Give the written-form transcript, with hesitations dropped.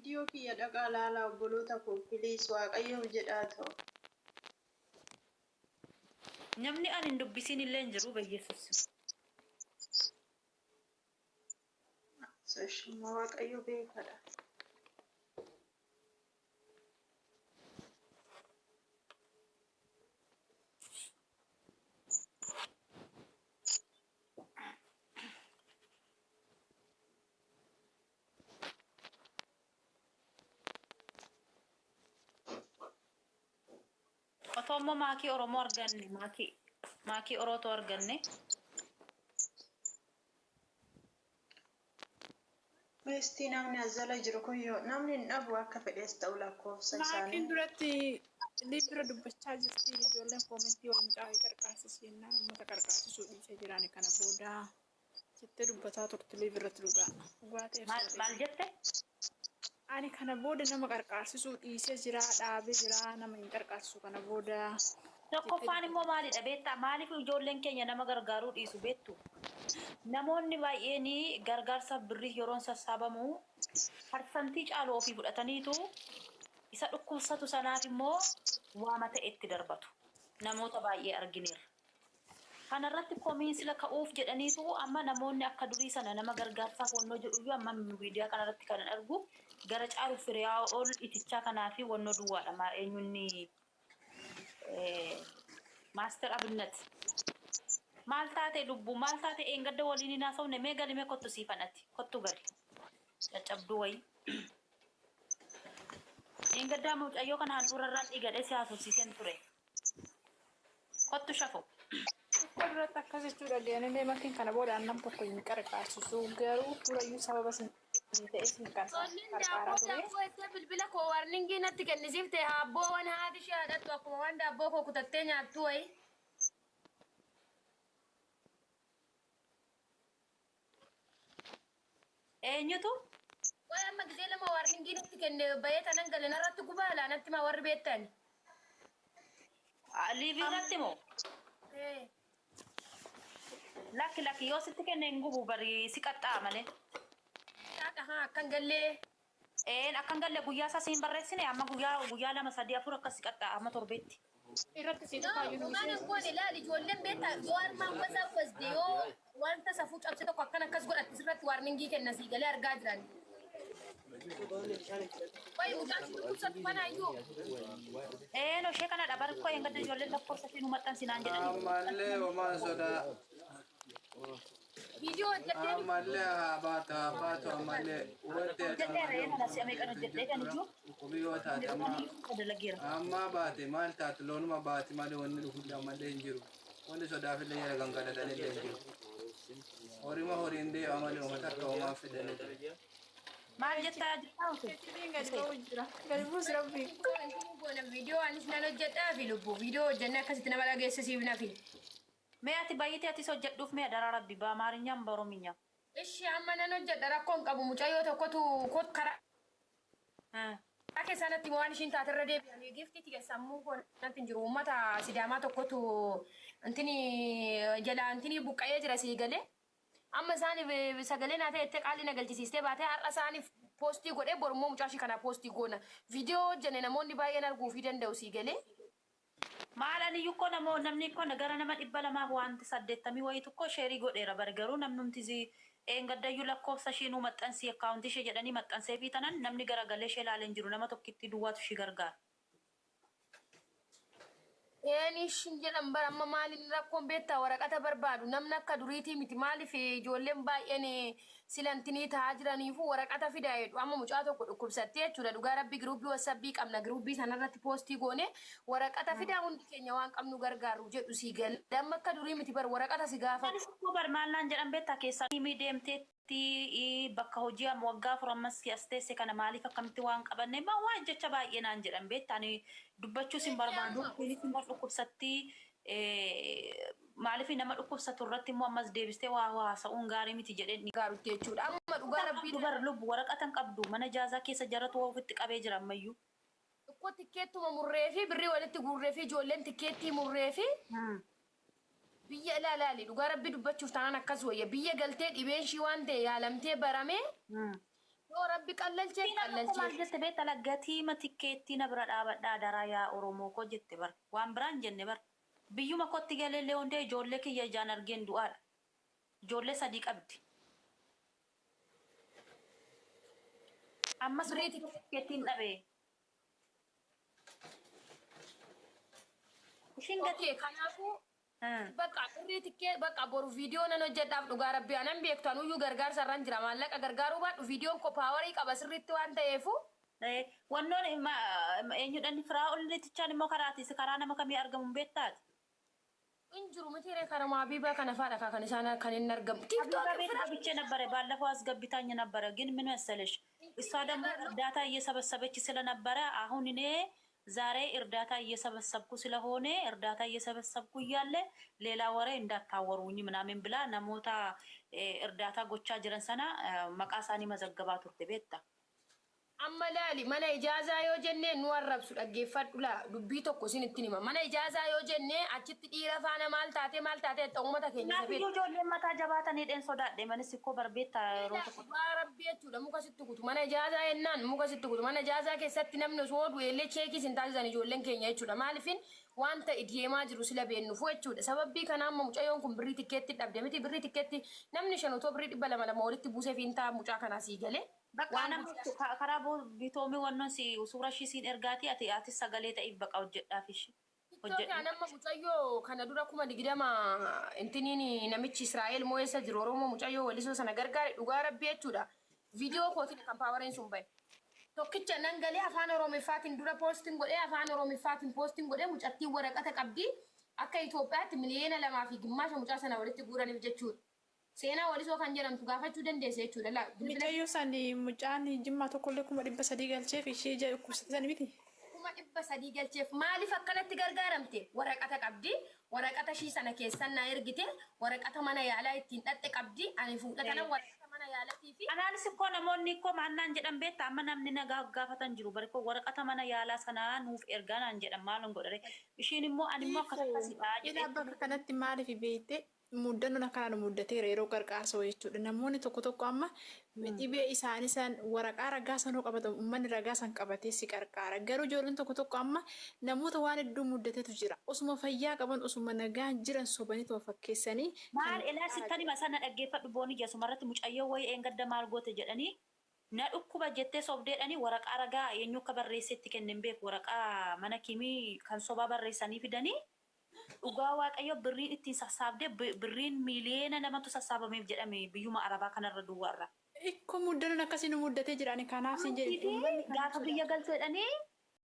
Video kiyya dhaqaa laalaa obboloota koo please waaqayyo jedhaa ta'u. Namni ani hin dubbisiin illee hin jiru bayyeessus. Sashuma waaqayyo beekadha. Otomo maakii Oromoo arganne maakii Oromootu arganne. Meestii namni azala jiru kun yoo namni hin dhabu akka fedhees ta'u lakkoofsa isaanii. Maakiin duratti libra dubbachaa jirti ijoolleen koomentii waan caa'ee qarqaasisee jennaan uummata qarqaasisuu dhiisee jiran kana booda jettee dubbataa turte libirratti dhugaa. Maal jette? Ani kana booda nama qarqaasisuu dhiisee jira dhaabee jira nama hin qarqaasisu kana booda. Tokkoffaan immoo maalidha beektaa? Maaliif ijoolleen keenya nama gargaaruu dhiisu beektu? Namoonni baay'een gargaarsa birrii yeroon sassaabamu parsantii caaluu ofii fudhataniitu isa dhukkubsatu sanaaf immoo waama ta'e itti darbatu. Namoota baay'ee argineerra. Kanarratti komiinsila ka'uuf jedhaniitu amma namoonni akka durii sana nama gargaarsaaf wannoo jedhu amma miidiyaa kanarratti kan argu gara caalu firiyaa ol itichaa kanaafi wannoo duwwaadha eenyunni maaster abinnet maal taate lubbu maal taate engadda waliin naasawne mee galime kottu siifanati kottu gali caccabduu wayi engadda mucayyoo kana handurarraan dhigadhe siyaasofsiiseen ture kottu shafo. Duratti akkas jechuudha deemnee makiin kana booda annam tokko hin qarqaasisu garuu durayyuu sababa sin ta'e sin qarqaaraa ture. Bilbila koo warningii natti kennisiifte abboo waan haati ishee haadhattu akkuma waan daabboo koo kutattee nyaattu wayi. Eenyutu? Waan amma gisee lama warningii natti kenne bayee tanan galan irratti gubaala natti ma warri beektan. Liivirratti moo? Laki yoo sitti kenne hin gubu bari si qaxxaa malee. Akkan gallee. Akkan galle guyyaa isaa siin barreessine amma guyyaa lama sadii afur akkas si qaxxaa amma torbeetti. Irratti si dhufaayyuu nuyi. Dhugaan kun ilaali ijoolleen beektaa yoo armaan wasaa wasde yoo wanta safuu cabse tokko akkan akkas godhatte sirratti warningii kenna sii galee argaa jiran. Wayi mucaan dhukkubsatu kanaayyuu. No ishee kanadha bari koo engadda ijoolleen lakkoofsa siin maxxansinaan jedhanii. Ammallee homaa sodaa. Video hojjettee Ammallee baatu ammallee qubiyyoo taate amma baate maal taate loonuma baate malee wanni dhufuun ammallee hin jiru. Wanni sodaafillee jala gangaladhanillee hin jiru. Horima horiin deema malee uummata akka homaa fidanii. Maal jettaa jirtaa? Galbuus rabbii. video anis nan hojjedhaa fi lubbuu video hojjennee akkasitti nama dhageessisiifna fi. Mee ati baay'itee ati hojjedhuuf mee dara rabbi ba amaarinyaan borominya. Ishi amma nan hojjedha rakkoon qabu mucayyoo tokkotu kot karaa. Ake sanatti waan ishiin taaterra deebi'anii giftitti sammuu koonatti hin jiru uummata sidaamaa tokkotu antini jala antini buqqa'ee jira sii galee. Amma isaaniif sagalee naa ta'e qaalii na galchisiistee baatee har'a isaaniif poostii godhee borummoo mucaashii kana poostii goona. Viidiyoo hojjenne namoonni baay'een arguufii danda'u sii galee. Maalaan iyyuu namni kun gara nama 200 wanti 80 wayii tokko sheerii godheera bari garuu namnumti engaddayyuu lakkoofsa ishiinuu maxxansii akkaawuntii ishee jedhanii maxxansee fi tanan namni garagalee ishee ilaalee hin jiru nama tokkitti duwwaatu ishii gargaara. Ishiin jedhan bara amma maaliin rakkoon beektaa waraqata barbaadu namni akka duriitii miti maaliif ijoolleen baay'een silantinii taa'aa jiraniifu waraqata fidaa jedhu amma mucaa tokko dhukkubsattee jechuudha dhugaa rabbi giruubii wasabbii qabna giruubii sanarratti poostii goone waraqata fidaa hundi keenya waan qabnu gargaaru jedhu sii gal damma akka durii miti bar waraqata si gaafa. Bar maallaan jedhan beektaa keessaa himii deemteetti bakka hojii waggaa furammas siyasteesse kana maaliif akkamitti waan qabanne ma waan jecha baay'ee naan jedhan beektaa dubbachuu sin barbaadu kunis immoo dhukkubsatti maaliif nama dhukkubsatu irratti immoo ammas deebistee waa haasa'uun gaarii miti jedheen gaarutti jechuudha. Amma dhugaa rabbii dubar lubbu waraqatan qabdu mana jaazaa keessa jaratu ofitti qabee jira ammayyuu. Tokko tikkeettuma murree fi birrii walitti guurree fi ijoolleen tikkeettii murree fi biyya ilaalaali dhugaa rabbii dubbachuuf taanaan akkas wayya biyya galtee dhibeen ishii waan ta'e yaalamtee baramee yoo rabbi qallalchee Tina ko qallalchee. maal jette beekta la gatii tikkeettii na bira dhaabadhaa daraa yaa Oromoo koo jette bar. Waan biraan jenne bar. Biyyuma kootti galee hundee ijoollee kiyya ijaan argeen du'aadha. Ijoollee sadii qabdi. Ammas birrii tikkeettiin dhabee. Ishiin gatii. Okay, kanaafuu bakka birrii tikkee bakka boru viidiyoo nan hojjedhaaf dhugaa rabbii anan beektu anuyyuu gargaarsa irraan jira maallaqa gargaaruu baadhu viidiyoon ko paawarii qaba sirriitti waan ta'eefu. Wannoon eenyudhaan firaa olleetichaan immoo karaatiis karaa nama kamii argamu beektaati. Injiru mitiiree karama Habiba kana faadha kan isaan kan hin argamu. Habiba ቤት ገብቼ ነበረ ባለፈው አስገብታኝ ነበረ ግን ምን መሰለሽ እሷ ደግሞ እርዳታ እየሰበሰበች ስለነበረ አሁን እኔ ዛሬ እርዳታ እየሰበሰብኩ ስለሆነ እርዳታ እየሰበሰብኩ እያለ ሌላ ወሬ እንዳታወሩኝ ምናምን ብላ ነሞታ እርዳታ ጎቻ ጅረን ሰና መቃሳኒ መዘገባ ቱርት ቤታ Ammalaali mana ijaazaa yoo jennee nu arrabsu dhaggeeffadhu laa dubbii tokko isinitti hima mana ijaazaa yoo jennee achitti dhiira faana maal taate uummata keenya sabeet ijoolleen mataa jabaatanii dhen sodaadhe manis ikkoo barbeetta yeroo tokko waa rabbii jechuudha muka sitti kutu mana ijaazaa jennaan muka sitti kutu mana ijaazaa keessatti namni osoo du'eellee cheekii sin taasisan ijoolleen keenya jechuudha maaliifin wanta deemaa jiru sila beennuuf jechuudha sababbii kana amma mucayyoon kun birrii tikkeetti dhabde miti birrii tikkeetti namni shan otoo birrii 200 walitti buusee fiintaa mucaa kanaa sii galee. Bakka karaa bitoomi wannoon si suura ishii siin ergaati ati sagalee ta'eef baqa hojjedhaaf ishii. Hojjedhu. Nama mucayyoo kana dura 20 intiniin namichi Israa'el moo'essa jiru Oromoo mucayyoo walisoo sana gargaare dhugaa rabbii jechuudha. Viidiyoo kootiin kan paawareen sun bahe. Tokkicha nan galee afaan Oromiffaatiin dura poostiin godhee afaan Oromiffaatiin poostiin godhee mucattiin waraqata qabdi akka Itoophiyaatti miliyoona 2.5 mucaa sana walitti guuraniif jechuudha. Seenaa walisoo kan jedhamtu gaafachuu dandeesse jechuudha. Mucayyoo sani mucaan jimmaa tokkollee 300 galcheef ishee ija dhukkubsatan miti. 300 galcheef maaliif akkanatti gargaaramte waraqata qabdi waraqata ishii sana keessan na ergite waraqata mana yaalaa ittiin dhaqxe qabdi ani fuudhatana waraqata mana yaalaatii fi anaanis ikkoo namoonni ikkoo maannaan jedhan beekta amma namni na gaafatan jiru bari ikkoo waraqata mana yaalaa sanaa nuuf ergaa naan jedhan maalon godhare ishiin immoo ani immoo akkasumasidha jedhee bakka kanatti maaliif beekte muddannoon akkanaan muddateera yeroo gargaarsa jechuudha namoonni tokko amma dhibee isaanii san waraqaa ragaa sanuu qabatan uummanni ragaa san qabatee si gargaara garuu ijoolleen tokko amma namoota waan hedduu muddateetu jira osuma fayyaa qaban osuma nagaa jiran sobanii too fakkeessanii maal ilaa sittani masana dhaggeeffadhu booni jesumarratti mucayyoo wayii eengadda maal goote jedhanii na dhukkuba jettee sobdeedhanii waraqaa ragaa eenyu akka barreessetti kennin beeku waraqaa mana kimii kan sobaa barreessanii fidanii dhugaa waaqayyo birriin ittiin sassaabdee birriin miliyoona namatu sassaabameef jedhame biyyuma arabaa kanarra duwwaarra. Ikkoo muddannoon akkasiin muddatee jirani kanaaf siin jedhe gaafa biyya galteedhanii